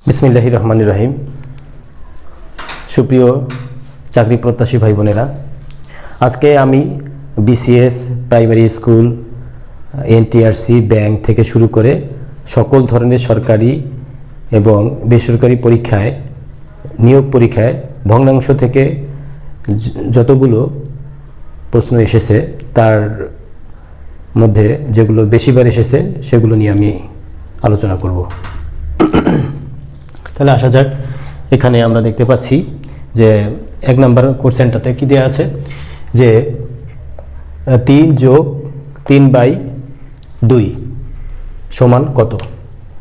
বিসমিল্লাহির রহমানির রহিম। সুপ্রিয় চাকরি প্রত্যাশী ভাই বোনেরা, আজকে আমি BCS, primary school, NTRC, bank থেকে শুরু করে সকল ধরনের সরকারি এবং বেসরকারি পরীক্ষায়, নিয়োগ পরীক্ষায় ভগ্নাংশ থেকে যতগুলো প্রশ্ন এসেছে তার মধ্যে যেগুলো বেশিবার এসেছে সেগুলো নিয়ে আমি আলোচনা করব। তাহলে আসা যাক। এখানে আমরা দেখতে পাচ্ছি যে 1 নম্বর কোশ্চেনটাতে কি দেওয়া আছে যে 3 যোগ 3/2 সমান কত।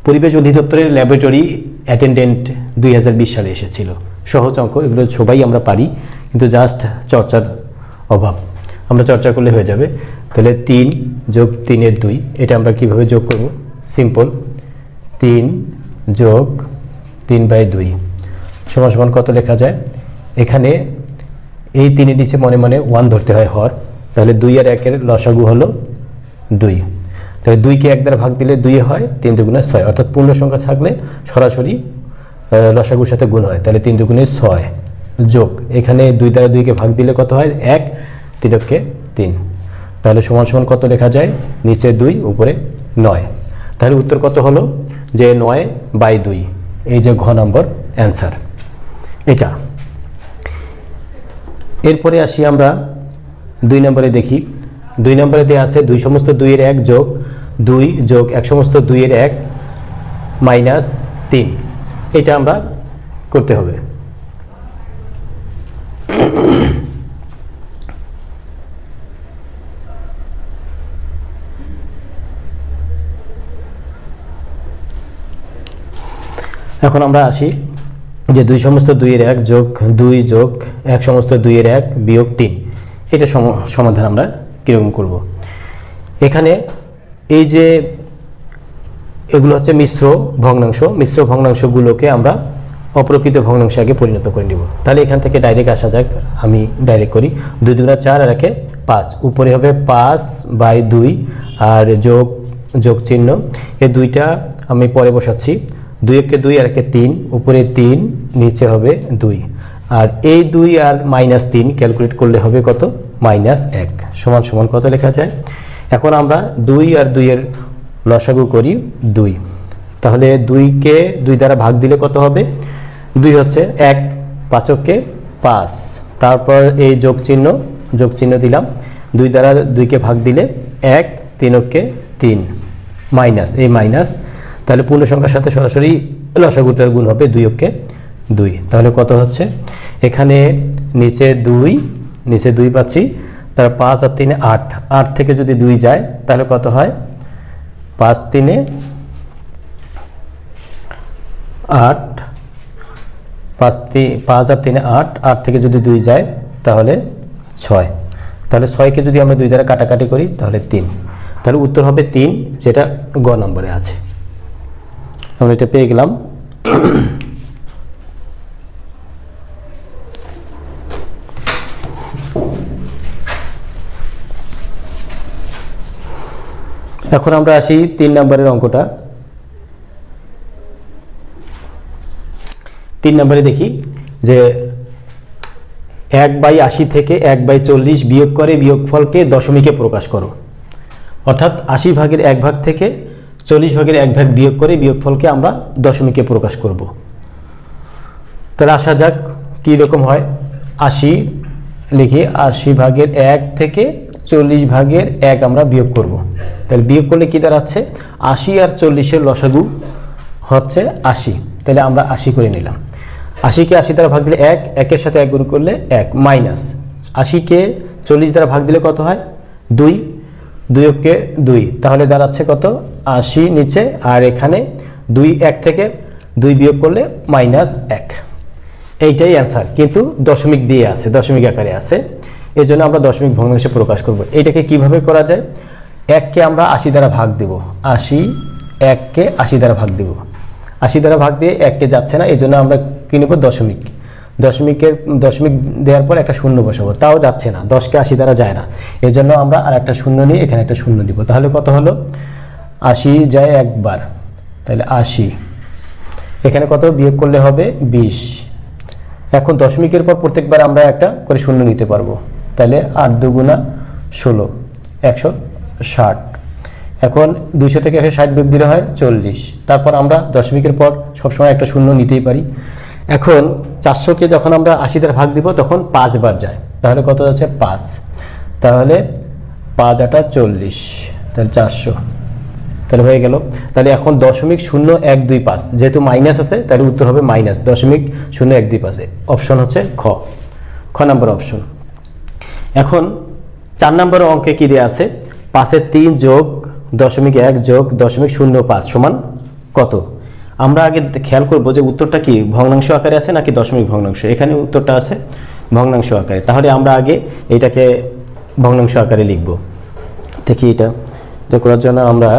পরিবেশ অধিদপ্তরের ল্যাবরেটরি অ্যাটেন্ডেন্ট 2020 সালে এসেছিল। সহজ অঙ্ক, এগুলো সবাই আমরা পারি, কিন্তু জাস্ট চর্চার অভাব। আমরা চর্চা করলে হয়ে যাবে। তাহলে 3 যোগ 3 2, এটা আমরা কিভাবে যোগ করব? সিম্পল, 3 যোগ 3/2 সমান কত লেখা যায়? এখানে এই 3-এর নিচে মনে মনে 1 ধরতে হয় হর। তাহলে 2 আর 1-এর লসাগু হলো 2। তাহলে 2-কে 1 দ্বারা ভাগ দিলে 2 হয়, 3 দুগুণে 6, অর্থাৎ পূর্ণ সংখ্যা থাকলে সরাসরি লসাগুর সাথে গুণ হয়। তাহলে 3 দুগুণে 6 যোগ এখানে 2 দ্বারা 2-কে ভাগ দিলে কত হয়? 1, 3-কে 3। তাহলে সমান কত লেখা যায়? নিচে 2, উপরে 9। তাহলে উত্তর কত হলো? যে 9/2। এই যে ঘ নম্বর অ্যান্সার এটা। এরপরে আসি আমরা 2 নম্বরে দেখি। 2 নম্বরে দেওয়া আছে 2 সমস্ত 2-এর 1 যোগ 2 যোগ 1 সমস্ত 2-এর 1 মাইনাস 3। এটা আমরা করতে হবে। এখন আমরা আসি যে 2 সমস্ত 2-এর 1 যোগ 2 যোগ 1 সমস্ত 2-এর 1 বিয়োগ 3। এটা সমাধান আমরা কীরকম করব? এখানে এই যে এগুলো হচ্ছে মিশ্র ভগ্নাংশ, মিশ্র ভগ্নাংশগুলোকে আমরা অপ্রকৃত ভগ্নাংশে আগে পরিণত করে নিব। তাহলে এখান থেকে ডাইরেক্ট আসা যাক। আমি ডাইরেক্ট করি। 2 দুগুণা 4 আর 1-এ 5, উপরে হবে 5/2 আর যোগ চিহ্ন। এই 2টা আমি পরে বসাচ্ছি। 2-কে 2 আর 1-কে 3, উপরে 3, নিচে হবে 2। আর এই 2 আর -3 ক্যালকুলেট করলে হবে কত? -1 সমান কত লেখা যায়? এখন আমরা 2 আর 2-এর লসাগু করি 2। তাহলে 2-কে 2 দ্বারা ভাগ দিলে কত হবে? 2 হচ্ছে 1, 5-কে 5, তারপর এই যোগ চিহ্ন দিলাম। 2 দ্বারা 2-কে ভাগ দিলে 1, 3-কে 3, মাইনাস এই মাইনাস। তাহলে পূর্ণ সংখ্যার সাথে সরাসরি লসাগুটার গুণ হবে 2-কে 2। তাহলে কত হচ্ছে? এখানে নিচে 2 পাচ্ছি, তার 5 আর 3-এ 8, 8 থেকে যদি 2 যায় তাহলে কত হয়? 5 3-এ 8, 5 আর 3-এ 8, 8 থেকে যদি 2 যায় তাহলে 6। তাহলে 6-কে যদি আমরা 2 দ্বারা কাটাকাটি করি তাহলে 3। তাহলে উত্তর হবে 3, যেটা গ নম্বরে আছে। আমরা এটা পেয়ে গেলাম। এখন আমরা আসি 3 নম্বরের অঙ্কটা। 3 নম্বরে দেখি যে 1/80 থেকে 1/40 বিয়োগ করে বিয়োগফলকে দশমিকে প্রকাশ করো। অর্থাৎ 80 ভাগের 1 ভাগ থেকে 40 ভাগের 1 ভাগ বিয়োগ করে বিয়োগফলকে আমরা দশমিকে প্রকাশ করব। তাহলে আসা যাক কী রকম হয়। 80 লিখি, 80 ভাগের 1 থেকে 40 ভাগের 1 আমরা বিয়োগ করব। তাহলে বিয়োগ করলে কী দাঁড়াচ্ছে? 80 আর 40-এর লসাগু হচ্ছে 80। তাহলে আমরা 80 করে নিলাম। 80-কে 80 দ্বারা ভাগ দিলে 1, 1-এর সাথে 1 গুণ করলে 1, মাইনাস 80-কে 40 দ্বারা ভাগ দিলে কত হয়? 2, 2-কে 2, তাহলে দাঁড়াচ্ছে কত? 80 নিচে, আর এখানে 1 থেকে 2 বিয়োগ করলে -1। এইটাই অ্যান্সার, কিন্তু দশমিক দিয়ে আছে, দশমিক আকারে আছে। এই জন্য আমরা দশমিক ভগ্নাংশে প্রকাশ করব। এইটাকে কিভাবে করা যায়? 1-কে আমরা 80 দ্বারা ভাগ দেব। 1-কে 80 দ্বারা ভাগ দেব। 80 দ্বারা ভাগ দিয়ে 1-কে যাচ্ছে না, এই জন্য আমরা কি নেব? দশমিক দেওয়ার পর একটা শূন্য বসাবো, তাও যাচ্ছে না। 10-কে 80 দ্বারা যায় না, এই জন্য আমরা আর একটা শূন্য নিয়ে এখানে একটা শূন্য দিব। তাহলে কত হলো? 80 যায় একবার, তাহলে 80 এখানে কত বিয়োগ করলে হবে 20। এখন দশমিকের পর প্রত্যেকবার আমরা একটা করে শূন্য নিতে পারবো, তাহলে 8 দুগুণা 16, 160। এখন 200 থেকে 160 বিয়োগ দিলে হয় 40। তারপর আমরা দশমিকের পর সবসময় একটা শূন্য নিতেই পারি। এখন 400কে যখন আমরা 80 দ্বারা ভাগ দিব তখন 5 বার যায়, তাহলে কত যাচ্ছে 5, তাহলে 5 8 40, তাহলে 400, তাহলে হয়ে গেল। তাহলে এখন 0.0125 যেহেতু মাইনাস আছে তাহলে উত্তর হবে -0.0125। অপশন হচ্ছে খ নাম্বার অপশন। এখন 4 নম্বর অঙ্কে কি দেওয়া আছে, 5-এর 3 যোগ 0.1 যোগ 0.05 সমান কত? আমরা আগে খেয়াল করব যে উত্তরটা কি ভগ্নাংশ আকারে আছে নাকি দশমিক ভগ্নাংশ। এখানে উত্তরটা আছে ভগ্নাংশ আকারে, তাহলে আমরা আগে এটাকে ভগ্নাংশ আকারে লিখব। দেখি এটা করার জন্য আমরা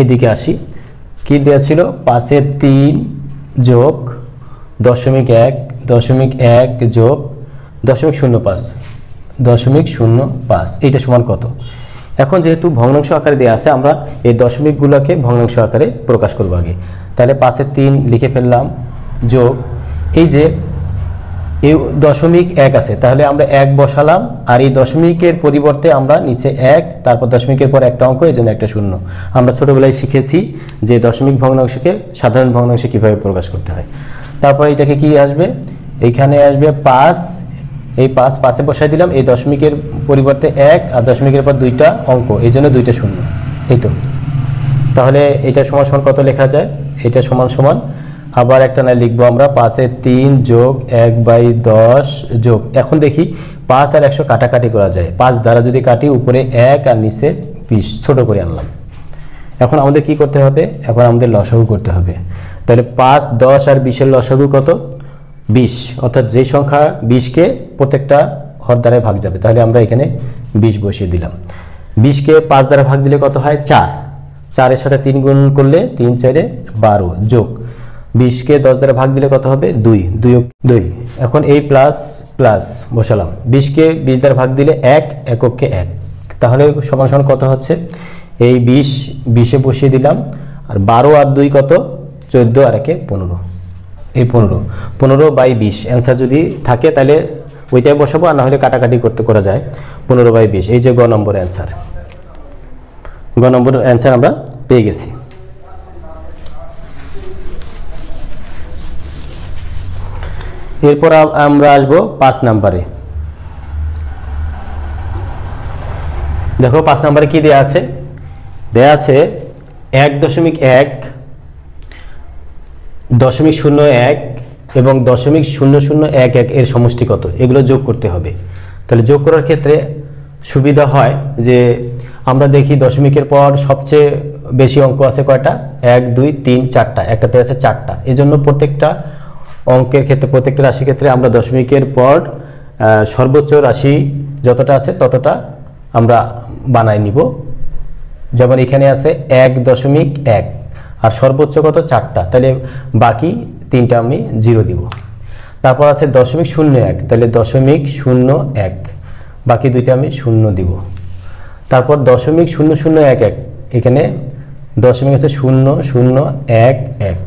এদিকে আসি। কি দেওয়া ছিল, 5-এর 3 যোগ 0.1 যোগ 0.05 এইটা সমান কত? এখন যেহেতু ভগ্নাংশ আকারে দেওয়া আছে আমরা এই দশমিকগুলোকে ভগ্নাংশ আকারে প্রকাশ করব আগে। তাহলে 5-এর 3 লিখে ফেললাম, যোগ এই যে এই 0.1 আছে তাহলে আমরা 1 বসালাম, আর এই দশমিকের পরিবর্তে আমরা নিচে 1, তারপর দশমিকের পর একটা অঙ্ক, এই জন্য একটা শূন্য। আমরা ছোটবেলায় শিখেছি যে দশমিক ভগ্নাংশকে সাধারণ ভগ্নাংশে কিভাবে প্রকাশ করতে হয়। তারপর এটাকে কি আসবে, এইখানে আসবে 5, এই 5-5-এ বসাই দিলাম, এই দশমিকের পরিবর্তে 1 আর দশমিকের পর 2টা অঙ্ক, এই জন্য 2টা শূন্য। এই তো, তাহলে এটা সমান সমান কত লেখা যায়, এটা সমান সমান আবার একটা না লিখবো আমরা 5-এর 3 যোগ 1/10 যোগ, এখন দেখি 5 আর 100 কাটাকাটি করা যায়, 5 দ্বারা যদি কাটি উপরে 1 আর নিচে 20, ছোট করে আনলাম। এখন আমাদের কি করতে হবে, এখন আমাদের লসাগু করতে হবে। তাহলে 5, 10 আর 20-এর লসাগু কত, 20, অর্থাৎ যে সংখ্যা 20কে প্রত্যেকটা হর দ্বারায় ভাগ যাবে, তাহলে আমরা এখানে 20 বসিয়ে দিলাম। 20কে 5 দ্বারা ভাগ দিলে কত হয়, 4, 4-এর সাথে 3 গুণ করলে 3 4-এ 12 যোগ 20কে 10 দ্বারা ভাগ দিলে কত হবে, 2। এখন এই প্লাস প্লাস বসালাম, 20কে 20 দ্বারা ভাগ দিলে 1, এককে 1, তাহলে সমান সমান কত হচ্ছে, এই 20-এ বসিয়ে দিলাম, আর 12 আর 2 কত, 14 আর 1 15, এই 15/20 অ্যান্সার যদি থাকে তাহলে ওইটাই বসাবো, আর না হলে কাটাকাটি করা যায়। 15/20 এই যে গ নম্বর অ্যান্সার, গ নম্বর অ্যান্সার আমরা পেয়ে গেছি। এরপর আমরা আসবো 5 নম্বরে। দেখো 5 নম্বরে কি দেয়া আছে, 1.1, 0.01 এবং 0.0011 এর সমষ্টি কত, এগুলো যোগ করতে হবে। তাহলে যোগ করার ক্ষেত্রে সুবিধা হয় যে আমরা দেখি দশমিকের পর সবচেয়ে বেশি অঙ্ক আছে কয়টা, 1 2 3 4টা, একটাতে আছে 4টা। এই জন্য প্রত্যেকটা অঙ্কের ক্ষেত্রে, প্রত্যেকটা রাশির ক্ষেত্রে আমরা দশমিকের পর সর্বোচ্চ রাশি যতটা আছে ততটা আমরা বানাই নিব। যেমন এখানে আছে 1.1 আর সর্বোচ্চ কত, 4টা, তাহলে বাকি 3টা আমি 0 দিব। তারপর আছে 0.01, তাহলে 0.001, বাকি 2টা আমি 0 দিব। তারপর 0.0011, এখানে দশমিক আছে 0.011,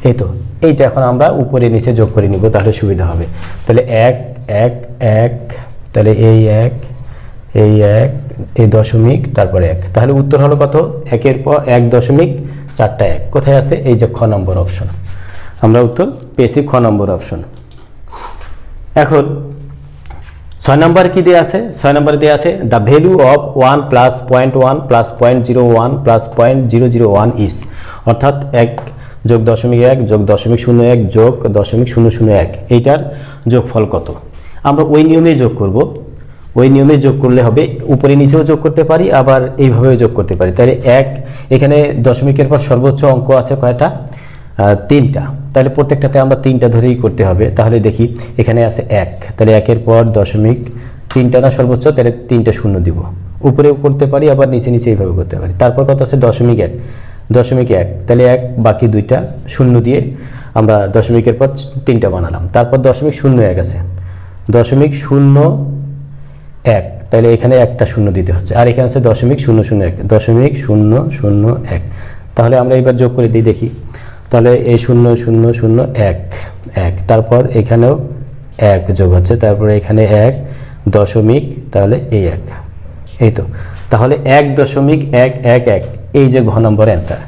এই তো, এইটা এখন আমরা উপরে নিচে যোগ করে নিব, তাহলে সুবিধা হবে। তাহলে 1 1 1, তাহলে এই 1 এই 1 এই দশমিক তারপরে 1, তাহলে উত্তর হলো কত, 1-এর পর 1.4টা 1 কোথায় আছে, এই যে খ নম্বর অপশন, আমরা উত্তর পেয়েছি খ নম্বর অপশন। এখন 6 নম্বর কি দেয়া আছে, 6 নম্বরে দেয়া আছে দ্য ভ্যালু অফ 1 + 0.1 + 0.01 + 0.001 ইজ, অর্থাৎ 1 যোগ 0.1 যোগ 0.01 যোগ 0.001 এইটার যোগফল কত। আমরা ওই নিয়মে যোগ করব, ওই নিয়মে যোগ করলে হবে, উপরে নিচেও যোগ করতে পারি আবার এইভাবেও যোগ করতে পারি। তাহলে 1, এখানে দশমিকের পর সর্বোচ্চ অঙ্ক আছে কয়টা, 3টা, তাহলে প্রত্যেকটাতে আমরা 3টা ধরেই করতে হবে। তাহলে দেখি এখানে আছে 1, তাহলে 1-এর পর দশমিক 3টা না সর্বোচ্চ, তাহলে 3টা শূন্য দিব। উপরেও করতে পারি আবার নিচে নিচে এইভাবে করতে পারি। তারপর কত আছে 0.1, তাহলে 1, বাকি 2টা শূন্য দিয়ে আমরা দশমিকের পর 3টা বানালাম। তারপর 0.01 আছে, 0.001, তাহলে এখানে একটা শূন্য দিতে হচ্ছে, আর এখানে আছে 0.001, তাহলে আমরা এবার যোগ করে দিই দেখি। তাহলে এই 0 0 0 1 1, তারপর এখানেও 1 যোগ হচ্ছে, তারপরে এখানে 1 দশমিক, তাহলে এই 1, এই তো। তাহলে 1.111 এই যে ঘ নম্বর অ্যান্সার,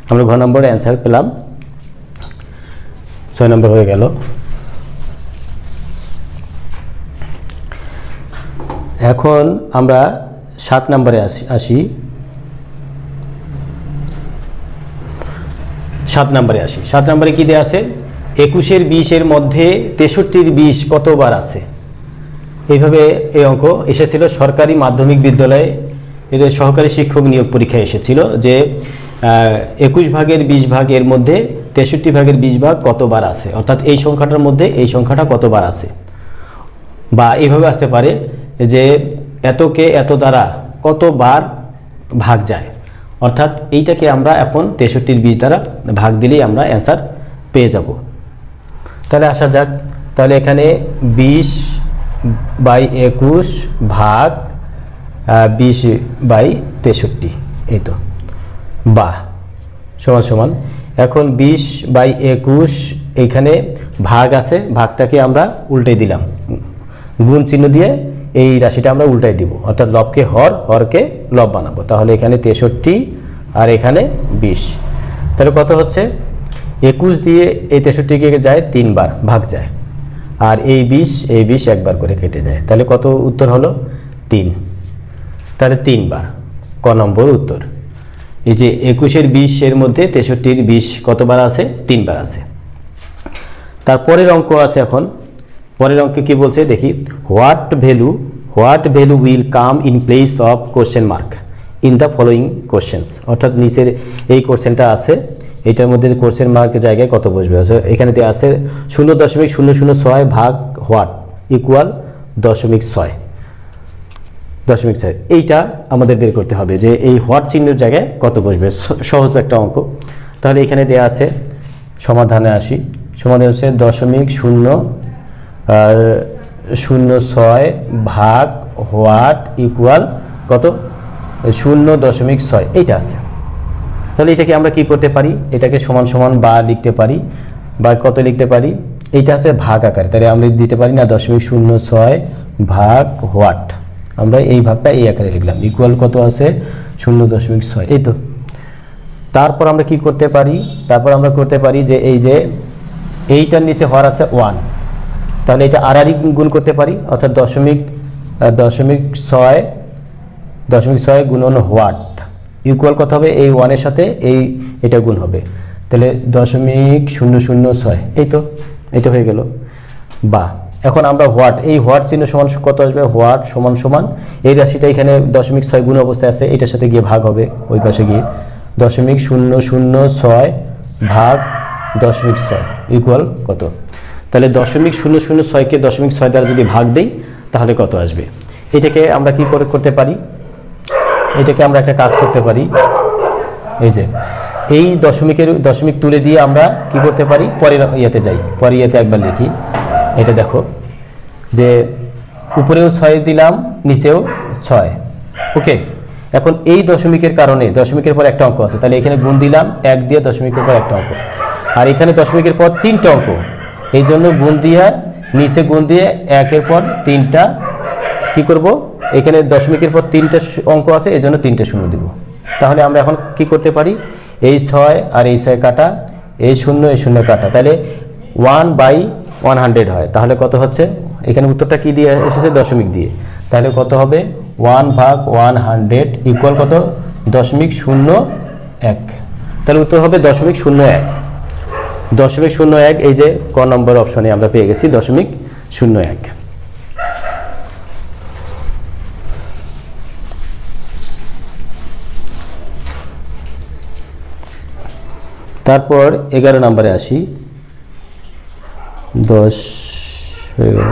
আমরা ঘ নম্বর অ্যান্সার পেলাম। 6 নম্বর হয়ে গেল। এখন আমরা 7 নম্বরে আসি। 7 নম্বরে কি দেয়া আছে? 21 এর 20 এর মধ্যে 63 এর 20 কতবার আছে? এইভাবে এই অঙ্ক এসেছিল সরকারি মাধ্যমিক বিদ্যালয়ে, এদের সহকারী শিক্ষক নিয়োগ পরীক্ষায় এসেছিল যে 21 ভাগের 20 ভাগের মধ্যে 63 ভাগের 20 ভাগ কতবার আছে, অর্থাৎ এই সংখ্যাটার মধ্যে এই সংখ্যাটা কতবার আছে। বা এইভাবে আসতে পারে যে এতকে এত দ্বারা কতবার ভাগ যায়, অর্থাৎ এইটাকে আমরা এখন 63 20 দ্বারা ভাগ দিলেই আমরা অ্যান্সার পেয়ে যাব। তাহলে আসা যাক। তাহলে এখানে 20/21 ভাগ 20/63, এই তো, বা সমান সমান। এখন 20/21 এইখানে ভাগ আছে, ভাগটাকে আমরা উল্টে দিলাম, গুণ চিহ্ন দিয়ে এই রাশিটা আমরা উল্টাই দিব, অর্থাৎ লবকে হর, হরকে লব বানাবো। তাহলে এখানে 63 আর এখানে 20, তাহলে কত হচ্ছে? 21 দিয়ে এই 63কে যায় 3 বার, ভাগ যায়, আর এই 20 একবার করে কেটে যায়। তাহলে কত উত্তর হলো? 3। তাহলে 3 বার ক নম্বর উত্তর। এই যে 21 এর 20 এর মধ্যে 63 এর 20 কতবার আছে? 3 বার আছে। তারপরের অঙ্ক আছে। এখন পরের অঙ্কে কি বলছে দেখি। What value will come in place of question mark in the following questions, অর্থাৎ নিচের এই কোশ্চেনটা আছে, এটার মধ্যে কোশ্চেন মার্কের জায়গায় কত বসবে। এখানে দেওয়া আছে 0.006 ভাগ হোয়াট ইকুয়াল 0.6। এইটা আমাদের বের করতে হবে যে এই হোয়াট চিহ্নের জায়গায় কত বসবে। সহজ একটা অঙ্ক। তাহলে এখানে দেওয়া আছে, সমাধানে আসি। সমাধান হচ্ছে 0.006 ভাগ হোয়াট ইকুয়াল কত? 0.6, এইটা আছে। তাহলে এটাকে আমরা কি করতে পারি? এটাকে সমান সমান বা লিখতে পারি, বা কত লিখতে পারি? এইটা আছে ভাগ আকারে, তাহলে আমরা দিতে পারি না 0.06 ভাগ হোয়াট, আমরা এই ভাগটা এই আকারে লিখলাম, ইকুয়াল কত আছে? 0.6, এই তো। তারপর আমরা কি করতে পারি? তারপর আমরা করতে পারি যে এই যে এইটার নিচে হর আছে 1, তাহলে এটা আর গুণ করতে পারি, অর্থাৎ 0.6 গুণন হোয়াট ইকুয়াল কত হবে? এই 1 এর সাথে এটা গুণ হবে, তাহলে 0.006, এই তো, এটা হয়ে গেল। বা এখন আমরা হোয়াট, এই হোয়াট চিহ্ন সমান কত আসবে? হোয়াট সমান সমান এই রাশিটা এখানে 0.6 গুণ অবস্থায় আছে, এটার সাথে গিয়ে ভাগ হবে ওই পাশে গিয়ে, 0.006 ভাগ 0.6 ইকুয়াল কত? তাহলে 0.006কে 0.6 দ্বারা যদি ভাগ দেই তাহলে কত আসবে? এটাকে আমরা কি করতে পারি? এটাকে আমরা একটা কাজ করতে পারি, এই যে এই দশমিক তুলে দিয়ে আমরা কি করতে পারি? পরের ইয়েতে যাই, পরের ইয়েতে একবার লিখি। এটা দেখো যে উপরেও 6 দিলাম, নিচেও 6, ওকে। এখন এই দশমিকের কারণে দশমিকের পর একটা অঙ্ক আছে, তাহলে এখানে গুণ দিলাম 1 দিয়ে, দশমিকের পর একটা অঙ্ক, আর এখানে দশমিকের পর 3টা অঙ্ক, এই জন্য গুণ দিয়ে নিচে গুণ দিয়ে 1-এর পর 3টা কি করব? এখানে দশমিকের পর 3টা অঙ্ক আছে, এই জন্য 3টে শূন্য দিব। তাহলে আমরা এখন কি করতে পারি? এই 6 আর এই 6 কাটা, এই 0 এই 0 কাটা, তাহলে 1/100 হয়। তাহলে কত হচ্ছে? এখানে উত্তরটা কি দিয়ে এসেছে? দশমিক দিয়ে। তাহলে কত হবে? 1/100 ইকুয়াল কত? 0.01। তাহলে উত্তর হবে 0.01। 0.01 এই যে ক নম্বর অপশনে আমরা পেয়ে গেছি 0.01। তারপর 11 নম্বরে আসি। 10 হয়ে গেল।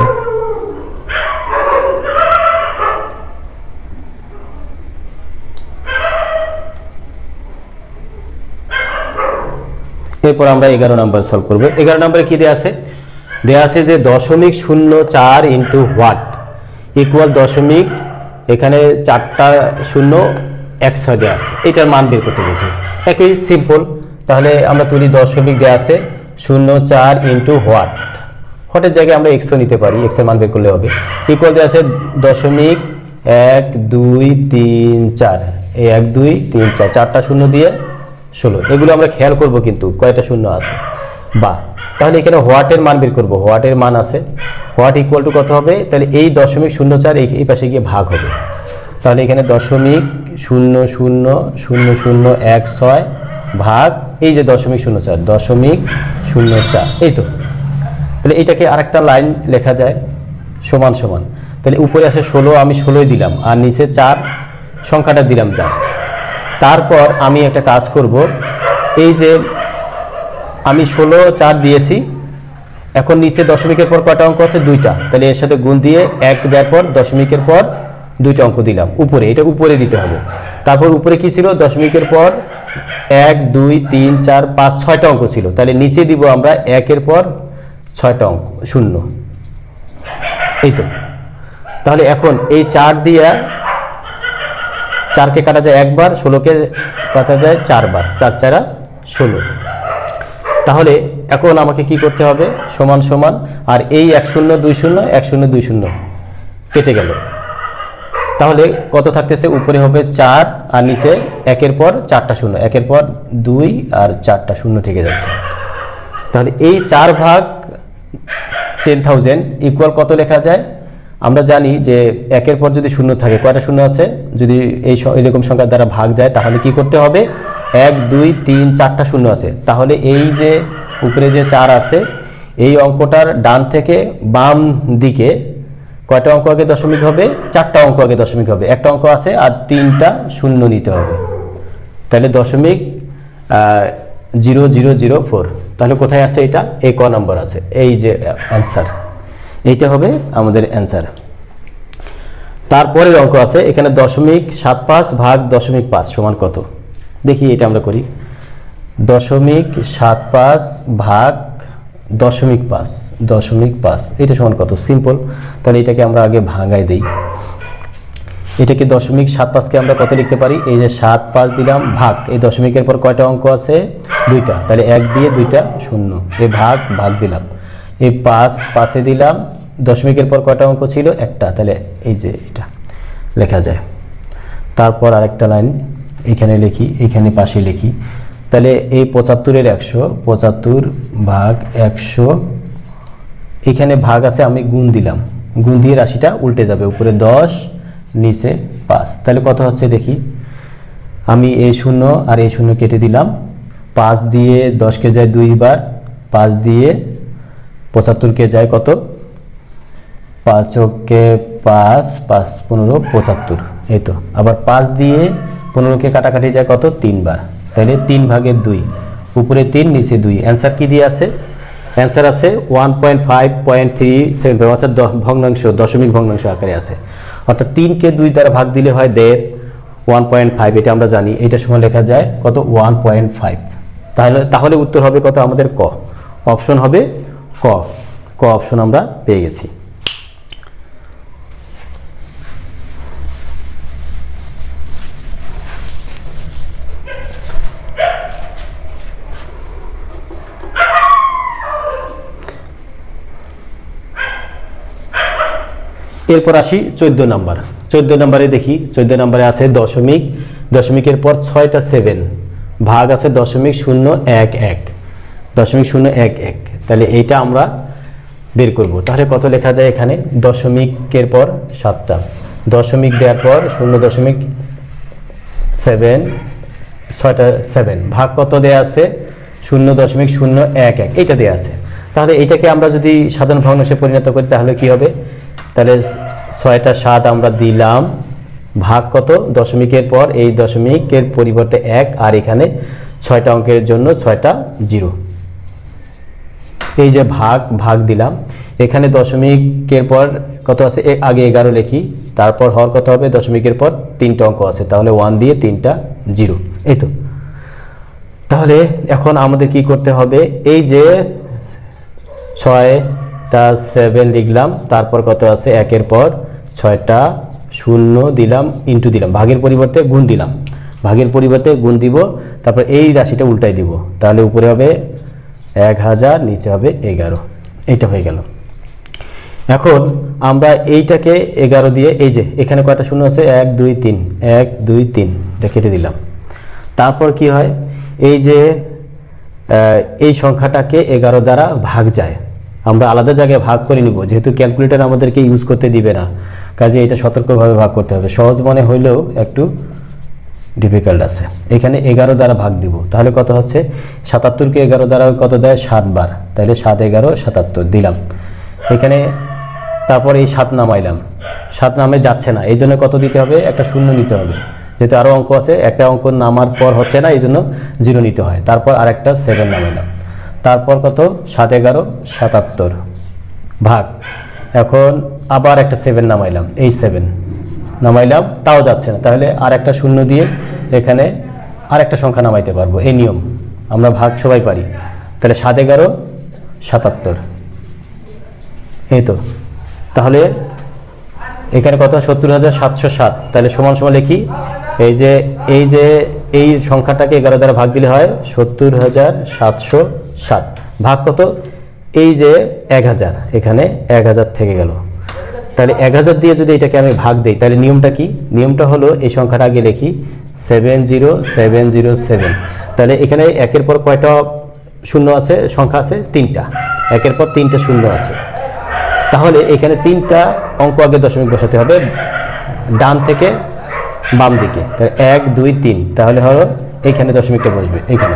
এরপর আমরা 11 নম্বর সলভ করব। 11 নম্বরে কি দেয়া আছে? দেয়া আছে যে 0.04 ইন্টু হোয়াট ইকুয়াল দশমিক, এখানে 4টা শূন্য 1/6 দেওয়া আছে, এটার মান বের করতে বলছে। একই সিম্পল, তাহলে আমরা তুলি দশমিক দেওয়া আছে 0.4 ইন্টু হোয়াট, হোয়াটের জায়গায় আমরা এক্সও নিতে পারি, এক্স এর মান বের করলে হবে। ইকুয়াল দেওয়া আছে 0.12334, এই 1 2 3 4, 4টা শূন্য দিয়ে 16, এগুলো আমরা খেয়াল করব কিন্তু কয়টা শূন্য আছে। বা তাহলে এখানে হোয়াটের মান বের করব, হোয়াটের মান আছে, হোয়াট ইকুয়াল টু কত হবে, তাহলে এই 0.04 এই পাশে গিয়ে ভাগ হবে, তাহলে এখানে 0.000016 ভাগ এই যে 0.04, 0.04, এই তো। তাহলে এটাকে আরেকটা লাইন লেখা যায় সমান সমান, তাহলে উপরে আসে 16, আমি 16 দিলাম আর নিচে 4 সংখ্যাটা দিলাম জাস্ট। তারপর আমি একটা কাজ করব, এই যে আমি 16 দিয়েছি, এখন নিচে দশমিকের পর কয়টা অঙ্ক আছে, 2টা, তাহলে এর সাথে গুণ দিয়ে 1 দেওয়ার পর দশমিকের পর 2টা অঙ্ক দিলাম উপরে, এটা উপরে দিতে হবে। তারপর উপরে কি ছিল, দশমিকের পর 1 2 3 4 5 6টা অঙ্ক ছিল, তাহলে নিচে দিব আমরা 1-এর পর 6টা অঙ্ক 0, এই তো। তাহলে এখন এই 4 দিয়া 4কে কাটা যায় একবার, 16কে কাটা যায় 4 বার, 4 4 16। তাহলে এখন আমাকে কি করতে হবে, সমান সমান, আর এই 1020 1020 কেটে গেল, তাহলে কত থাকতেছে, উপরে হবে 4 আর নিচে 1-এর পর 4টা শূন্য, 1-এর পর 2 আর 4টা শূন্য থেকে যাচ্ছে। তাহলে এই 4 ভাগ 10,000 ইকুয়াল কত লেখা যায়, আমরা জানি যে 1-এর পর যদি শূন্য থাকে, কয়টা শূন্য আছে, যদি এইরকম সংখ্যার দ্বারা ভাগ যায় তাহলে কি করতে হবে, 1 2 3 4টা শূন্য আছে, তাহলে এই যে উপরে যে 4 আছে, এই অঙ্কটার ডান থেকে বাম দিকে কয়টা অঙ্ক আগে দশমিক হবে, 4টা অঙ্ক আগে দশমিক হবে, একটা অঙ্ক আছে আর 3টা শূন্য নিতে হবে, তাহলে 0.0004। তাহলে কোথায় আছে এটা, এই ক নম্বর আছে, এই যে অ্যান্সার, এইটা হবে আমাদের অ্যান্সার। তারপরের অঙ্ক আছে এখানে 0.75 ভাগ 0.5 সমান কত, দেখি এটা আমরা করি। 0.75 ভাগ 0.5 এটা সমান কত, সিম্পল, তাহলে এটাকে আমরা আগে ভাঙাই দিই। এটাকে 0.75কে আমরা কত লিখতে পারি, এই যে 7 5 দিলাম ভাগ, এই দশমিকের পর কয়টা অঙ্ক আছে, 2টা, তাহলে 1 দিয়ে 2টা শূন্য, এই ভাগ দিলাম, এই 5 দিলাম, দশমিকের পর কয়টা অঙ্ক ছিল, একটা, তাহলে এই যে এটা লেখা যায়। তারপর আরেকটা লাইন এখানে লিখি, এখানে পাশে লিখি, তাহলে এই 75-এর 100, 75 ভাগ 100, এখানে ভাগ আছে, আমি গুণ দিলাম, গুণ দিয়ে রাশিটা উল্টে যাবে, উপরে 10 নিচে 5, তাহলে কত হচ্ছে দেখি, আমি এই শূন্য আর এই শূন্য কেটে দিলাম, 5 দিয়ে 10কে যায় 2 বার, 5 দিয়ে 75কে যায় কত, 5কে 5 5 15 75, এই তো। আবার 5 দিয়ে 15কে কাটাকাটি যায় কত, 3 বার, তাহলে 3 ভাগের 2, উপরে 3 নিচে 2, অ্যান্সার কি দিয়ে আছে, অ্যান্সার আছে 1.5.375, অর্থাৎ ভগ্নাংশ, দশমিক ভগ্নাংশ আকারে আছে, অর্থাৎ 3কে 2 দ্বারা ভাগ দিলে হয় 1.5, 1.5 এটা আমরা জানি, এইটার সময় লেখা যায় কত, 1.5। তাহলে উত্তর হবে কত আমাদের, ক, অপশন হবে ক অপশন আমরা পেয়ে গেছি। এরপর আসি 14 নম্বর। 14 নম্বরে দেখি, 14 নম্বরে আছে দশমিক, দশমিকের পর 6টা 7, ভাগ আছে 0.011, 0.011, তাহলে এইটা আমরা বের করব। তাহলে কত লেখা যায় এখানে, দশমিকের পর 7টা, দশমিক দেওয়ার পর 0.7, 6টা 7, ভাগ কত দেয়া আছে, 0.011, এইটা দেয়া আছে। তাহলে এইটাকে আমরা যদি সাধারণ ভগ্নাংশে পরিণত করি তাহলে কি হবে, তাহলে 6টা 7 আমরা দিলাম, ভাগ কত, দশমিকের পর এই দশমিকের পরিবর্তে 1, আর এখানে 6টা অঙ্কের জন্য 6টা 0, এই যে ভাগ দিলাম, এখানে দশমিকের পর কত আছে, আগে 11 লিখি, তারপর হর কত হবে, দশমিকের পর 3টা অঙ্ক আছে, তাহলে 1 দিয়ে 3টা 0, এই তো। তাহলে এখন আমাদের কি করতে হবে, এই যে 6টা 7 লিখলাম, তারপর কত আছে, 1-এর পর 6টা 0 দিলাম, ইন্টু দিলাম, ভাগের পরিবর্তে গুণ দিলাম, ভাগের পরিবর্তে গুণ দিব, তারপর এই রাশিটা উল্টাই দিব, তাহলে উপরে হবে 1000, নিচে হবে 11। এইটা হয়ে গেল। এখন আমরা এইটাকে 11 দিয়ে, এই যে এখানে কয়টা শূন্য আছে, 1 2 3, 1 2 3, এটা কেটে দিলাম। তারপর কি হয়, এই যে এই সংখ্যাটাকে 11 দ্বারা ভাগ যায়, আমরা আলাদা জায়গায় ভাগ করে নিব, যেহেতু ক্যালকুলেটর আমাদেরকে ইউজ করতে দিবে না, কাজে এটা সতর্কভাবে ভাগ করতে হবে। সহজ মনে হইলেও একটু ডিফিকাল্ট আছে। এখানে 11 দ্বারা ভাগ দিব, তাহলে কত হচ্ছে, 77কে 11 দ্বারা কত দেয়, 7 বার, তাহলে 7 11 77 দিলাম এখানে। তারপর এই 7 নামাইলাম, 7 নামে যাচ্ছে না, এই জন্য কত দিতে হবে, একটা শূন্য নিতে হবে, যেহেতু আরও অঙ্ক আছে, একটা অঙ্ক নামার পর হচ্ছে না, এই জন্য 0 নিতে হয়। তারপর আরেকটা 7 নামাইলাম, তারপর কত, 7 11 77 ভাগ, এখন আবার একটা 7 নামাইলাম, এই 7 নামাইলাম, তাও যাচ্ছে না, তাহলে আর একটা শূন্য দিয়ে এখানে আরেকটা সংখ্যা নামাইতে পারবো। এই নিয়ম, আমরা ভাগ সবাই পারি। তাহলে 7 11 77, এই তো। তাহলে এখানে কত, 70707, তাহলে সমান সমান লিখি, এই সংখ্যাটাকে 11 দ্বারা ভাগ দিলে হয় 70707, ভাগ কত, এই যে 1000, এখানে 1000 থেকে গেল, তাহলে 1000 দিয়ে যদি এটাকে আমি ভাগ দেই, তাহলে নিয়মটা কি, নিয়মটা হলো এই সংখ্যাটা আগে লিখি 70707, তাহলে এখানে একের পর কয়টা শূন্য আছে, সংখ্যা আছে 3টা, একের পর 3টা শূন্য আছে, তাহলে এখানে 3টা অঙ্ক আগে দশমিক বসাতে হবে ডান থেকে বাম দিকে, তাহলে 1 2 3, তাহলে হলো এইখানে দশমিকটা বসবে এইখানে,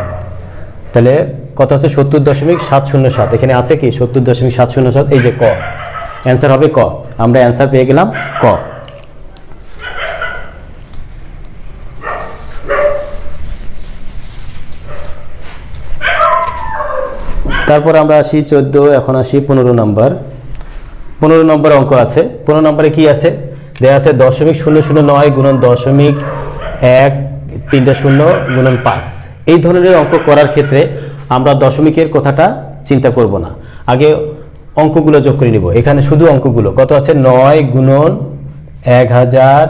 তাহলে কত হচ্ছে, 70.707, এখানে আছে কি 70.707, এই যে ক, অ্যান্সার হবে ক, আমরা অ্যান্সার পেয়ে গেলাম ক। তারপর আমরা আসি 14, এখন আসি 15 নম্বর। 15 নম্বর অঙ্ক আছে। 15 নম্বরে কি আছে, দেওয়া আছে 0.009 গুণন 0.1 3টা শূন্য গুণন 5। এই ধরনের অঙ্ক করার ক্ষেত্রে আমরা দশমিকের কথাটা চিন্তা করব না, আগে অঙ্কগুলো যোগ করে নিব। এখানে শুধু অঙ্কগুলো কত আছে, 9 গুণন 1000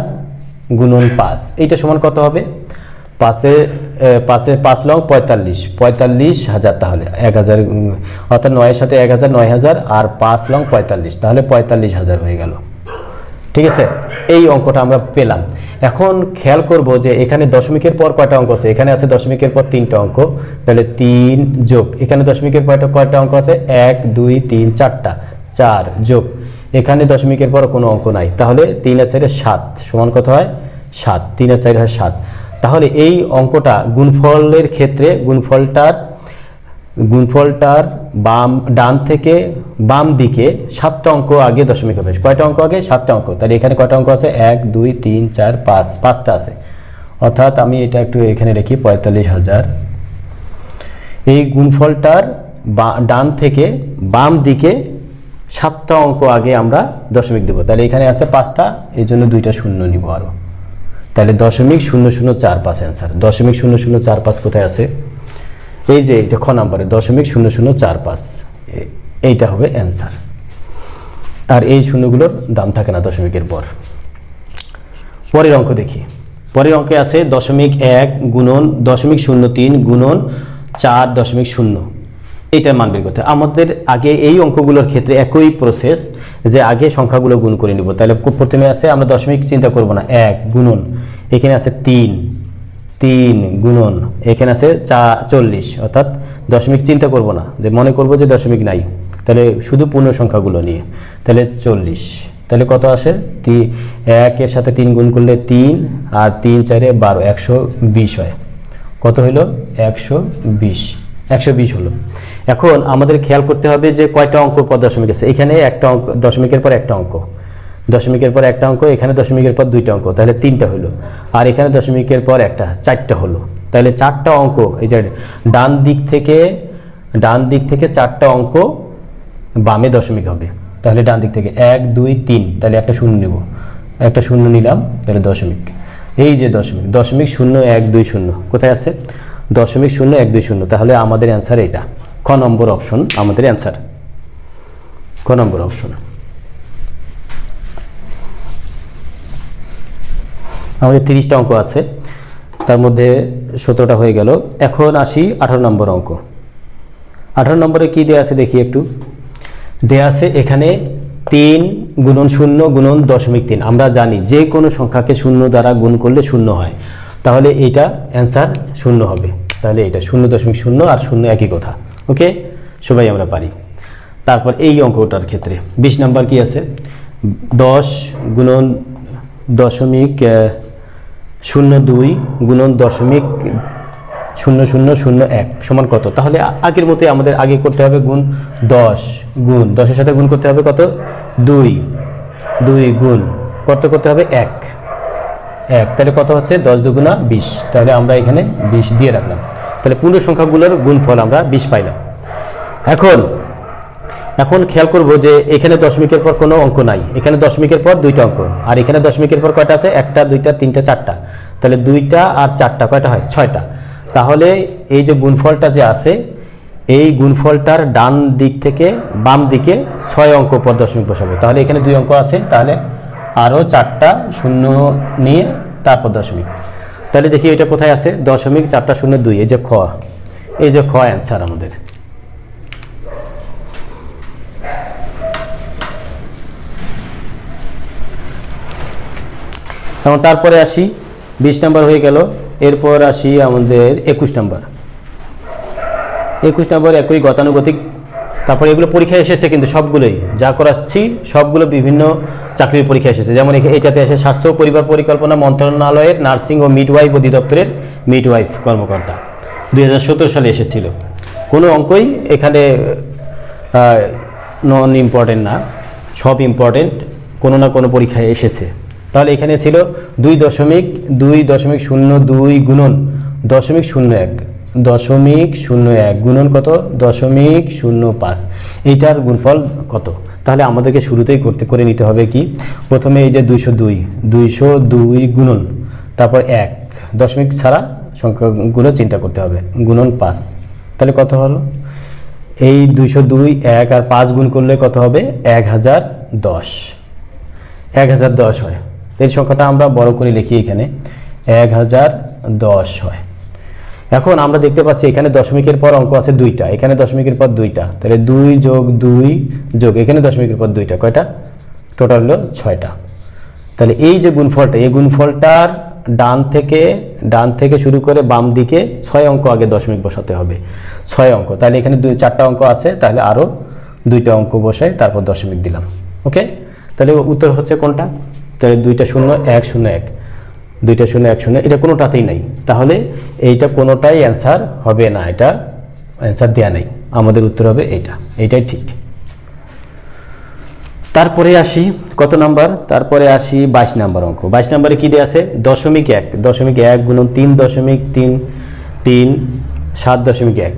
গুণন 5, এইটা সমান কত হবে, 5 লং 45,000, তাহলে 1000, অর্থাৎ 9 এর সাথে 1000 9000, আর 5 লং 45, তাহলে 45,000 হয়ে গেল। ঠিক আছে, এই অঙ্কটা আমরা পেলাম। এখন খেয়াল করব যে এখানে দশমিকের পর কয়টা অঙ্ক আছে, এখানে আছে দশমিকের পর 3টা অঙ্ক, তাহলে 3 যোগ, এখানে দশমিকের পর কয়টা অঙ্ক আছে, 1 2 3 4টা, 4 যোগ, এখানে দশমিকের পর কোনো অঙ্ক নাই, তাহলে 3 আর 4 7 সমান কত হয়, 7, 3 আর 4 হয় 7। তাহলে এই অঙ্কটা গুণফলের ক্ষেত্রে গুণফলটার ডান থেকে বাম দিকে 7টা অঙ্ক আগে দশমিক হবে। কয়টা অঙ্ক আগে, 7টা অঙ্ক, তাহলে এখানে কয়টা অঙ্ক আছে, 1 2 3 4 5, 5টা আছে, অর্থাৎ আমি এটা একটু এখানে লিখি 45,000। এই গুণফলটার ডান থেকে বাম দিকে 7টা অঙ্ক আগে আমরা দশমিক দেব, তাহলে এখানে আছে 5টা, এই জন্য 2টা শূন্য নিব আরো, তাহলে 0.0045 অ্যান্সার। 0.0045 কোথায় আছে, এই যে এটা খ নম্বরে 0.0045, এইটা হবে অ্যান্সার। আর এই শূন্যগুলোর দাম থাকে না দশমিকের পর। পরের অঙ্ক দেখি। পরের অঙ্কে আছে 0.1 গুণন 0.03 গুণন 4.0, এইটার মান বের করতে। আমাদের আগে এই অঙ্কগুলোর ক্ষেত্রে একই প্রসেস, যে আগে সংখ্যাগুলো গুণ করে নিব। তাহলে প্রথমে আছে, আমরা দশমিক চিন্তা করব না, 1 গুণন, এখানে আছে 3 গুণন, এখানে আছে 40, অর্থাৎ দশমিক চিন্তা করব না, যে মনে করব যে দশমিক নাই, তাহলে শুধু পূর্ণ সংখ্যাগুলো নিয়ে, তাহলে 40, তাহলে কত আসে, 1 এর সাথে 3 গুণ করলে 3, আর 3 4 12, 120 হয়। কত হলো, 120 হলো। এখন আমাদের খেয়াল করতে হবে যে কয়টা অঙ্ক পর দশমিক আছে। এখানে একটা অঙ্ক, দশমিকের পর একটা অঙ্ক, দশমিকের পর একটা অঙ্ক, এখানে দশমিকের পর 2টা অঙ্ক, তাহলে 3টা হলো, আর এখানে দশমিকের পর একটা, 4টা হলো, তাহলে 4টা অঙ্ক। এই যে ডান দিক থেকে 4টা অঙ্ক বামে দশমিক হবে, তাহলে ডান দিক থেকে 1 2 3, তাহলে একটা শূন্য নেব, একটা শূন্য নিলাম, তাহলে দশমিক, এই যে দশমিক 0.120 কোথায় আছে, 0.0120, তাহলে আমাদের অ্যান্সার এটা, খ নম্বর অপশন আমাদের অ্যান্সার, খ নম্বর অপশন। আমাদের 30টা অঙ্ক আছে। তার মধ্যে 17টা হয়ে গেল। এখন আসি 18 নম্বর অঙ্ক। 18 নম্বরে কি দেয়া আছে দেখি একটু। দেয়া আছে এখানে 3 গুণন 0 গুণন 0.3। আমরা জানি যে কোনো সংখ্যাকে 0 দ্বারা গুণ করলে 0 হয়, তাহলে এইটা অ্যান্সার 0 হবে। তাহলে এটা 0.0 আর 0 একই কথা। ওকে, সবাই আমরা পারি। তারপর এই অঙ্কটার ক্ষেত্রে 20 নাম্বার কি আছে, 10 গুণন 0.02 গুণন 0.0001 সমান কত। তাহলে আগের মতোই আমাদের আগে করতে হবে গুণ 10 গুণ 10-এর সাথে গুণ করতে হবে কত, 2 গুণ করতে হবে 1। তাহলে কত হচ্ছে 10 দুগুণা 20। তাহলে আমরা এখানে 20 দিয়ে রাখলাম। তাহলে পূর্ণ সংখ্যাগুলোর গুণফল আমরা 20 পাইলাম। এখন খেয়াল করব যে এখানে দশমিকের পর কোনো অঙ্ক নাই, এখানে দশমিকের পর 2টা অঙ্ক, আর এখানে দশমিকের পর কয়টা আছে, 1টা 2টা 3টা 4টা। তাহলে 2টা আর 4টা কয়টা হয়, 6টা। তাহলে এই যে গুণফলটা যে আছে, এই গুণফলটার ডান দিক থেকে বাম দিকে 6 অঙ্ক পর দশমিক বসাবো। তাহলে এখানে 2 অঙ্ক আছে, তাহলে আরও 4টা শূন্য নিয়ে তারপর দশমিক। তাহলে দেখি এটা কোথায় আছে, 0.402। এই যে খ অ্যান্সার আমাদের। এবং তারপরে আসি 20 নাম্বার হয়ে গেল। এরপর আসি আমাদের 21 নাম্বার। 21 নাম্বার একই গতানুগতিক। তারপরে এগুলো পরীক্ষায় এসেছে, কিন্তু সবগুলোই যা করাচ্ছি সবগুলো বিভিন্ন চাকরির পরীক্ষা এসেছে। যেমন এটাতে আসে স্বাস্থ্য পরিবার পরিকল্পনা মন্ত্রণালয়ের নার্সিং ও মিডওয়াইফ অধিদপ্তরের মিডওয়াইফ কর্মকর্তা 2017 সালে এসেছিল। কোনো অঙ্কই এখানে নন ইম্পর্টেন্ট না, সব ইম্পর্টেন্ট, কোনো না কোনো পরীক্ষায় এসেছে। তাহলে এখানে ছিল 2.02 গুণন 0.01 গুণন কত, 0.05। এইটার গুণফল কত। তাহলে আমাদেরকে শুরুতেই করে নিতে হবে কি, প্রথমে এই যে 202 গুণন, তারপর 1 দশমিক ছাড়া সংখ্যাগুলো চিন্তা করতে হবে, গুণন 5। তাহলে কত হলো, এই 202 1 আর 5 গুণ করলে কত হবে, 1010 হয়। এই সংখ্যাটা আমরা বড় করে লিখি, এখানে 1010 হয়। এখন আমরা দেখতে পাচ্ছি এখানে দশমিকের পর অঙ্ক আছে 2টা, এখানে দশমিকের পর 2টা। তাহলে 2 যোগ 2 যোগ এখানে দশমিকের পর 2টা, কয়টা, টোটাল হলো 6টা। তাহলে এই যে গুণফলটা, এই গুণফলটার ডান থেকে শুরু করে বাম দিকে 6 অঙ্ক আগে দশমিক বসাতে হবে, 6 অঙ্ক। তাহলে এখানে 4টা অঙ্ক আছে, তাহলে আরও 2টা অঙ্ক বসাই তারপর দশমিক দিলাম। ওকে, তাহলে উত্তর হচ্ছে কোনটা, তাহলে 2টা 0 1 0 1, 2টা 0 1 0, এটা কোনোটাতেই নাই। তাহলে এইটা কোনোটাই অ্যান্সার হবে না, এটা অ্যান্সার দেয়া নেই। আমাদের উত্তর হবে এইটাই ঠিক। তারপরে আসি কত নাম্বার, তারপরে আসি 22 নাম্বার অঙ্ক। 22 নাম্বারে কি দেয়া আছে, 0.1 গুণন 3.33 7.1।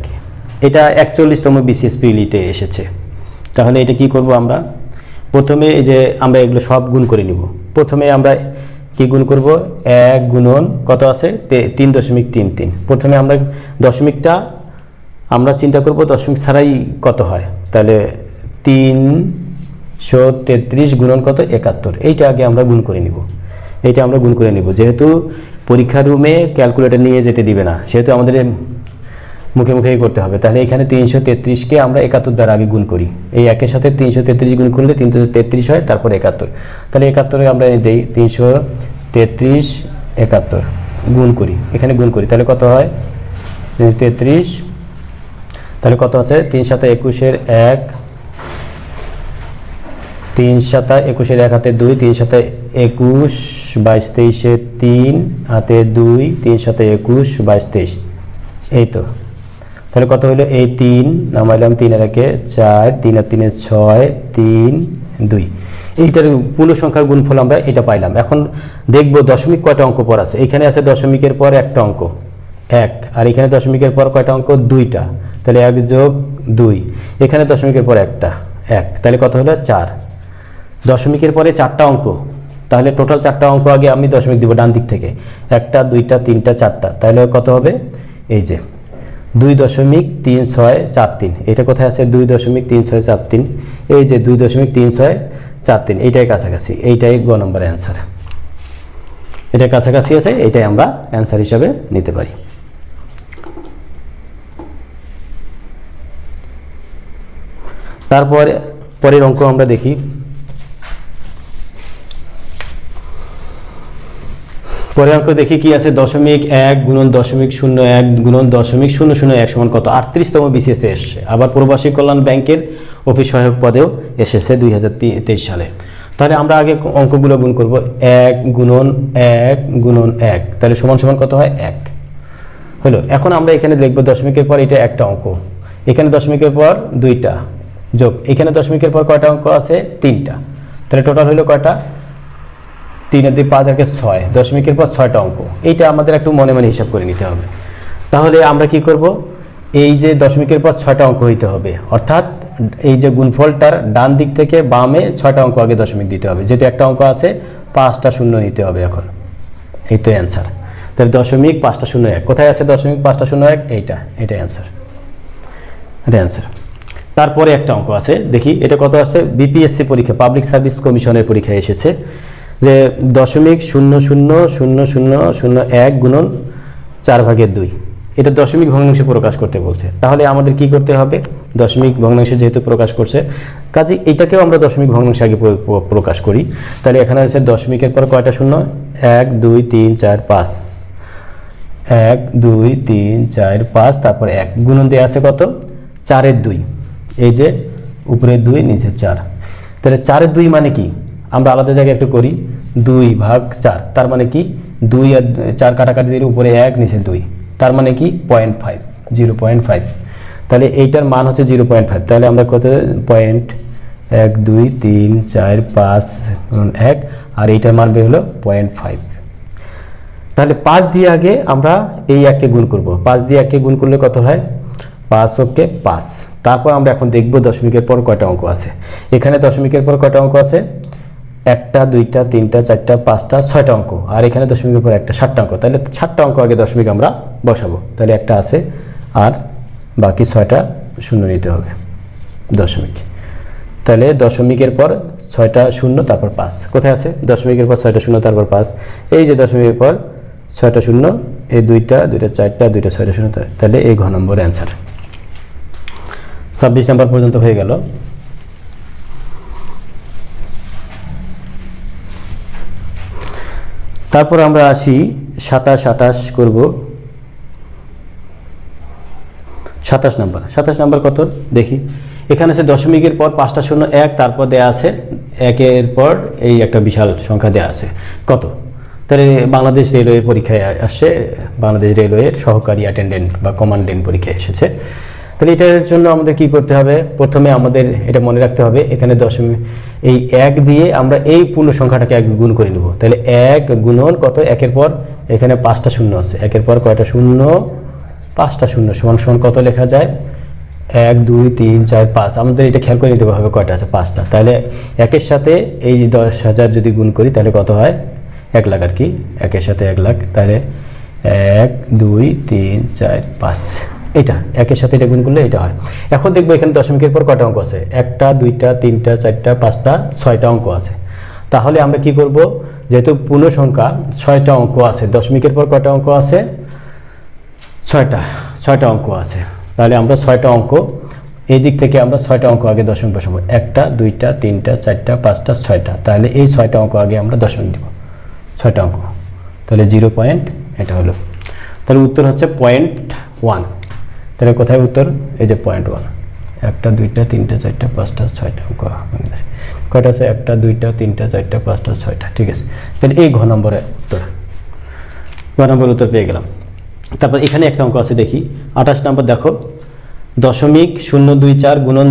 এটা 41তম BCSPলিতে এসেছে। তাহলে এটা কি করব আমরা, প্রথমে এই যে আমরা এগুলো সব গুণ করে নিব। প্রথমে আমরা কি গুণ করব, 1 গুণন কত আছে 3.33। প্রথমে আমরা দশমিকটা আমরা চিন্তা করব দশমিক ছাড়াই কত হয়। তাহলে 333 গুণন কত 71। এইটা আগে আমরা গুণ করে নিব। যেহেতু পরীক্ষা রুমে ক্যালকুলেটর নিয়ে যেতে দিবে না, সেহেতু আমাদের মুখে মুখেই করতে হবে। তাহলে এখানে 333কে আমরা 71 দ্বারা আগে গুণ করি। এই 1-এর সাথে 333 গুণ করলে 333 হয়, তারপর 71। তাহলে 71 আমরা দেই 333 71 গুণ করি, এখানে গুণ করি। তাহলে কত হয় 33। তাহলে কত আছে 3 7 21 1, 3 7 21 1 হাতে 2, 3 7 21 22 23 3 হাতে 2, 3 7 21 22 23। এই তো, তাহলে কত হলো, এই 3 নামাইলাম, 3 এর 1 4, 3 আর 3 6, 3 2। এইটার পূর্ণ সংখ্যার গুণফল আমরা এটা পাইলাম। এখন দেখব দশমিক কয়টা অঙ্ক পর আছে। এখানে আছে দশমিকের পর একটা অঙ্ক 1, আর এখানে দশমিকের পর কয়টা অঙ্ক 2টা। তাহলে 1 যোগ 2, এখানে দশমিকের পর 1, তাহলে কত হলো 4। দশমিকের পরে 4টা অঙ্ক, তাহলে টোটাল 4টা অঙ্ক আগে আমি দশমিক দিব ডান দিক থেকে, 1টা 2টা 3টা 4টা। তাহলে কত হবে, এই যে 2.3643। এটা কোথায় আছে, 2.3643। এই যে 2.3643, এইটাই কাছাকাছি, এইটাই গ নম্বর অ্যান্সার। এটা কাছাকাছি আছে, এটাই আমরা অ্যান্সার হিসাবে নিতে পারি। তারপর পরের অঙ্ক আমরা দেখি। পরের অঙ্ক দেখি কি আছে, 0.1 গুণন 0.01 গুণন 0.001 সমান কত? 38তম বিসিএসে এসছে, আবার প্রবাসী কল্যাণ ব্যাংকের অফিস সহায়ক পদেও এসেছে 2023 সালে। তাহলে আমরা আগে অঙ্কগুলো গুণ করব। 1 গুণন 1 গুণন 1, তাহলে সমান সমান কত হয়? 1 হলো। এখন আমরা এখানে লিখব দশমিকের পর এটা একটা অঙ্ক, এখানে দশমিকের পর 2টা যোগ, এখানে দশমিকের পর কয়টা অঙ্ক আছে? 3টা। তাহলে টোটাল হলো কয়টা? 3 আর 2 5 আর 6, দশমিকের পর 6টা অঙ্ক। এইটা আমাদের একটু মনে মনে হিসাব করে নিতে হবে। তাহলে আমরা কি করব, এই যে দশমিকের পর 6টা অঙ্ক হইতে হবে, অর্থাৎ এই যে গুণফলটার ডান দিক থেকে বামে 6টা অঙ্ক আগে দশমিক দিতে হবে। যেহেতু একটা অঙ্ক আছে 5টা শূন্য নিতে হবে এখন, এই তো অ্যান্সার। তাহলে 0.501 কোথায় আছে? 0.501, এইটা অ্যান্সার, এটা অ্যান্সার। তারপরে একটা অঙ্ক আছে, দেখি এটা কত আছে। বিপিএসসি পরীক্ষা, পাবলিক সার্ভিস কমিশনের পরীক্ষায় এসেছে যে 0.000001 গুণন 4/2, এটা দশমিক ভগ্নাংশে প্রকাশ করতে বলছে। তাহলে আমাদের কি করতে হবে? দশমিক ভগ্নাংশে যেহেতু প্রকাশ করছে, কাজে এটাকেও আমরা দশমিক ভগ্নাংশে আগে প্রকাশ করি। তাহলে এখানে আছে দশমিকের পর কয়টা শূন্য? 1 2 3 4 5, 1 2 3 4 5, তারপর 1 গুণন দেওয়া আছে কত? 4 এর 2, এই যে উপরে 2 নিচে 4। তাহলে 4 এর 2 মানে কি? আমরা আলাদা জায়গায় একটু করি, 2/4, তার মানে কি 2 আর 4 কাটাকাটি দিলে উপরে 1 নিচে 2, তার মানে কি 0.5। তাহলে এইটার মান হচ্ছে 0.5। তাহলে আমরা কত? 1 2 3 4 5 1, আর এইটার মান বের হলো 0.5। তাহলে 5 দিয়ে আগে আমরা এই 1কে গুণ করব। 5 দিয়ে 1কে গুণ করলে কত হয়? 5 ওকে 5। তারপর আমরা এখন দেখব দশমিকের পর কয়টা অঙ্ক আছে। এখানে দশমিকের পর কয়টা অঙ্ক আছে? 1টা 2টা 3টা 4টা 5টা 6টা অঙ্ক, আর এখানে দশমিকের পর একটা 7টা অঙ্ক। তাহলে 7টা অঙ্ক আগে দশমিক আমরা বসাবো। তাহলে একটা আছে, আর বাকি 6টা শূন্য নিতে হবে দশমিক। তাহলে দশমিকের পর 6টা শূন্য, তারপর 5 কোথায় আছে? দশমিকের পর 6টা শূন্য, তারপর 5, এই যে দশমিকের পর 6টা শূন্য, এই 2টা 4টা 2টা 6টা শূন্য। তাহলে এই ঘ নম্বর অ্যান্সার। 26 নম্বর পর্যন্ত হয়ে গেল। তারপর আমরা আসি 27 28 করব। 27 নম্বর কত দেখি। এখানে আছে দশমিকের পর 5টা শূন্য 1, তারপর দেয়া আছে 1-এর পর এই একটা বিশাল সংখ্যা দেয়া আছে কত? তাহলে বাংলাদেশ রেলওয়ে পরীক্ষায় আসছে, বাংলাদেশ রেলওয়ের সহকারী অ্যাটেন্ডেন্ট বা কমান্ডেন্ট পরীক্ষায় এসেছে। তাহলে এটার জন্য আমাদের কি করতে হবে? প্রথমে আমাদের এটা মনে রাখতে হবে, এখানে দশমিক এই 1 দিয়ে আমরা এই পূর্ণ সংখ্যাটাকে 1 গুণ করে নেব। তাহলে 1 গুণন কত? 1-এর পর এখানে 5টা শূন্য আছে, 1-এর পর কয়টা শূন্য? 5টা শূন্য, সমান সমান কত লেখা যায়? 1 2 3 4 5। আমাদের এটা খেয়াল করে নিতে হবে কয়টা আছে? 5টা। তাহলে 1-এর সাথে এই 10,000 যদি গুণ করি তাহলে কত হয়? 1 লাখ আর কি, 1-এর সাথে 1 লাখ। তাহলে 1 2 3 4 5, এটা 1-এর সাথে এটা গুণ করলে এটা হয়। এখন দেখবো এখানে দশমিকের পর কয়টা অঙ্ক আছে? 1টা 2টা 3টা 4টা 5টা 6টা অঙ্ক আছে। তাহলে আমরা কি করব? যেহেতু পূর্ণ সংখ্যা 6টা অঙ্ক আছে, দশমিকের পর কয়টা অঙ্ক আছে? 6টা অঙ্ক আছে। তাহলে আমরা 6টা অঙ্ক, এই দিক থেকে আমরা 6টা অঙ্ক আগে দশমিক বসাবো। 1টা 2টা 3টা 4টা 5টা 6টা, তাহলে এই 6টা অঙ্ক আগে আমরা দশমিক দিব, 6টা অঙ্ক। তাহলে 0 পয়েন্ট, এটা হলো। তাহলে উত্তর হচ্ছে 0.1। তাহলে কোথায় উত্তর? এই যে 0.1। 1টা 2টা 3টা 4টা 5টা 6টা অঙ্ক কয়টা আছে? 1টা 2টা 3টা 4টা 5টা 6টা, ঠিক আছে। তাহলে এই ঘ নম্বরের উত্তর, ঘ নম্বর উত্তর পেয়ে গেলাম। তারপর এখানে একটা অঙ্ক আছে দেখি, 28 নম্বর দেখো। 0.024 গুণন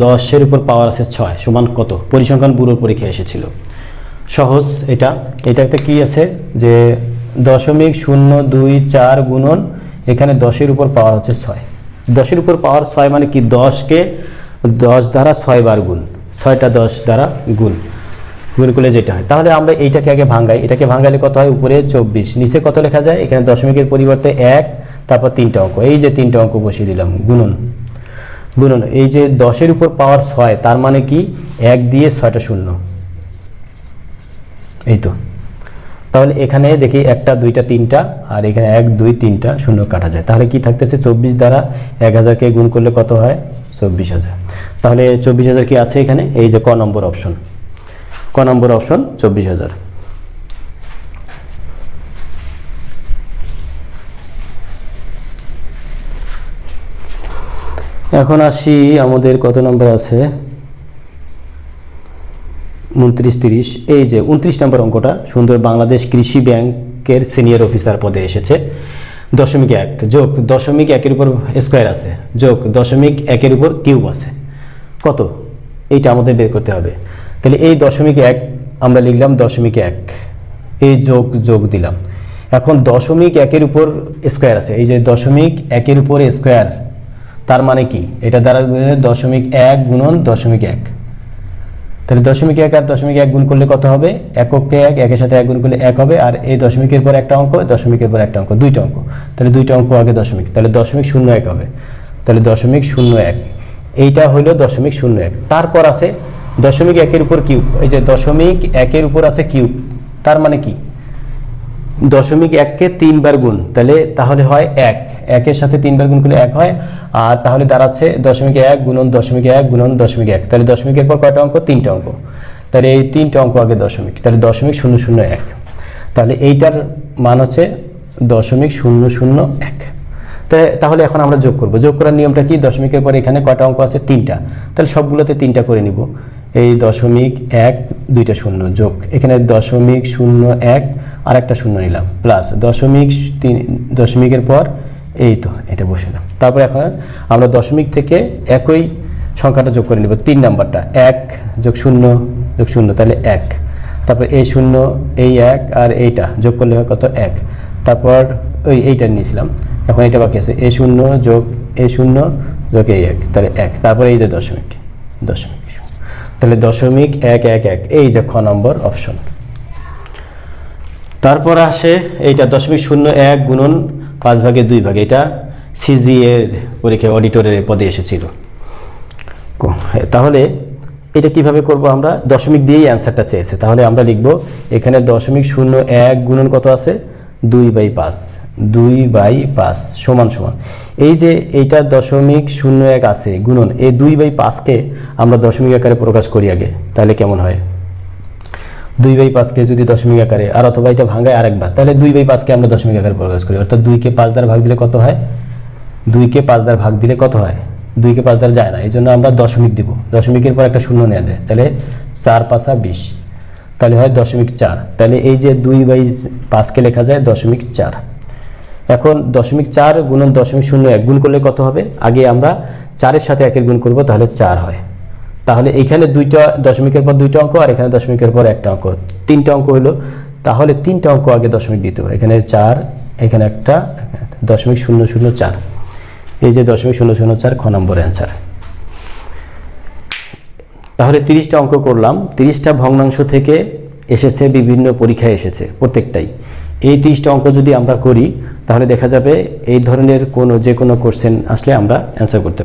10-এর উপর পাওয়ার আছে 6 সমান কত? পরিসংখ্যান ব্যুরোর পরীক্ষায় এসেছিল। সহজ এটাতে কি আছে যে 0.024 গুণন এখানে 10-এর উপর পাওয়ার হচ্ছে 6। 10-এর উপর পাওয়ার 6 মানে কি? 10কে 10 দ্বারা 6 বার গুণ, 6টা 10 দ্বারা গুণ করলে যেটা হয়। তাহলে আমরা এইটাকে আগে ভাঙাই, এটাকে ভাঙালে কত হয়? উপরে 24, নিচে কত লেখা যায়? এখানে দশমিকের পরিবর্তে 1, তারপর 3টা অঙ্ক, এই যে 3টা অঙ্ক বসিয়ে দিলাম, গুণন। এই যে 10-এর উপর পাওয়ার 6, তার মানে কি? 1 দিয়ে 6টা শূন্য, এই তো। তাহলে এখানে দেখি একটা দুইটা তিনটা আর এখানে 1 2 3টা শূন্য কাটা যায়, তাহলে কি থাকতেছে 24 দ্বারা 1000কে গুণ করলে কত হয় 24000। তাহলে 24000 কি আছে এখানে, এই যে ক নম্বর অপশন, ক নম্বর অপশন 24000। এখন আসি আমাদের কত নম্বর আছে 29 30, এই যে 29 নম্বর অঙ্কটা সুন্দর, বাংলাদেশ কৃষি ব্যাংকের সিনিয়র অফিসার পদে এসেছে। 0.1 যোগ 0.1 উপর স্কয়ার আছে যোগ 0.1 উপর কিউব আছে কত, এইটা আমাদের বের করতে হবে। তাহলে এই 0.1 আমরা লিখলাম 0.1, এই যোগ যোগ দিলাম। এখন 0.1 উপর স্কয়ার আছে, এই যে 0.1 উপর স্কয়ার, তার মানে কি এটা দ্বারা 0.1 গুণন 0.1, তাহলে 0.1 আর 0.1 গুণ করলে কত হবে, এককে 1 একের সাথে 1 গুণ করলে 1 হবে, আর এই দশমিকের পর একটা অঙ্ক, দশমিকের পর একটা অঙ্ক, দুইটা অঙ্ক, তাহলে দুইটা অঙ্ক আগে দশমিক, তাহলে 0.01 হবে, তাহলে 0.01 এইটা হলো 0.01। তারপর আছে 0.1 উপর কিউব, এই যে 0.1 উপর আছে কিউব, তার মানে কি 0.1কে 3 বার গুণ, তাহলে হয় 1, 1 সাথে 3 বার গুণ করলে 1 হয়, আর তাহলে দাঁড়াচ্ছে 0.1 গুণন 0.1 গুণন 0.1, তাহলে দশমিকের পর কয়টা অঙ্ক, 3টা অঙ্ক, তাহলে এই 3টা অঙ্ক আগে দশমিক, তাহলে 0.001, তাহলে এইটার মান হচ্ছে 0.001। তাহলে এখন আমরা যোগ করব, যোগ করার নিয়মটা কি, দশমিকের পর এখানে কয়টা অঙ্ক আছে, 3টা, তাহলে সবগুলোতে 3টা করে নিব, এই 0.1 দুইটা শূন্য যোগ এখানে 0.01 আর একটা শূন্য নিলাম প্লাস দশমিকের পর এই তো এটা বসালাম। তারপর এখন আমরা দশমিক থেকে একই সংখ্যাটা যোগ করে নিব, 3 নাম্বারটা 1 যোগ 0 যোগ 0, তাহলে 1, তারপর এই 0 এই 1 আর এইটা যোগ করলে হয় কত 1, তারপর এইটা নিয়েছিলাম, এখন এটা বাকি আছে এই 0 যোগ এই 0 যোগ এই 1, তাহলে 1, তারপর এই যে দশমিক, তাহলে 0.111, এই যে খ নম্বর অপশন। তারপর আসে এইটা 0.01 গুণন 5/2, এটা সিজি এর পরীক্ষায় অডিটরের পদে এসেছিল। তাহলে এটা কিভাবে করব, আমরা দশমিক দিয়েই অ্যান্সারটা চেয়েছে, তাহলে আমরা লিখব এখানে 0.01 গুণন কত আছে 2/5, 2/5 সমান সমান, এই যে এইটা 0.01 আছে গুণন এই 2/5কে আমরা দশমিক আকারে প্রকাশ করি আগে, তাহলে কেমন হয় 2/5কে যদি দশমিক আকারে, আর অথবা এটা ভাঙায় আরেকবার, তাহলে 2/5কে আমরা দশমিক আকারে প্রকাশ করি, অর্থাৎ 2কে 5 দ্বারা ভাগ দিলে কত হয়, 2কে 5 দ্বারা ভাগ দিলে কত হয়, 2কে 5 দ্বারা যায় না, এই জন্য আমরা দশমিক দিব, দশমিকের পর একটা শূন্য নেওয়া যায়, তাহলে 4×5 = 20, তাহলে হয় 0.4, তাহলে এই যে 2/5কে লেখা যায় 0.4। এখন 0.4 গুণন 0.01 গুণ করলে কত হবে, আগে আমরা 4-এর সাথে 1-এর গুণ করব, তাহলে 4 হয়, তাহলে এইখানে দুইটা দশমিকের পর দুইটা অঙ্ক আর এখানে দশমিকের পর একটা অঙ্ক, 3টা অঙ্ক হলো, তাহলে 3টা অঙ্ক আগে দশমিক দিতে হবে, এখানে 4 এখানে একটা 0.004, এই যে 0.004 খ নম্বর অ্যান্সার। তাহলে 30টা অঙ্ক করলাম, 30টা ভগ্নাংশ থেকে এসেছে, বিভিন্ন পরীক্ষায় এসেছে প্রত্যেকটাই। এই 30টা অঙ্ক যদি আমরা করি তাহলে দেখা যাবে এই ধরনের যে কোনো কোশ্চেন আসলে আমরা অ্যান্সার করতে পারি।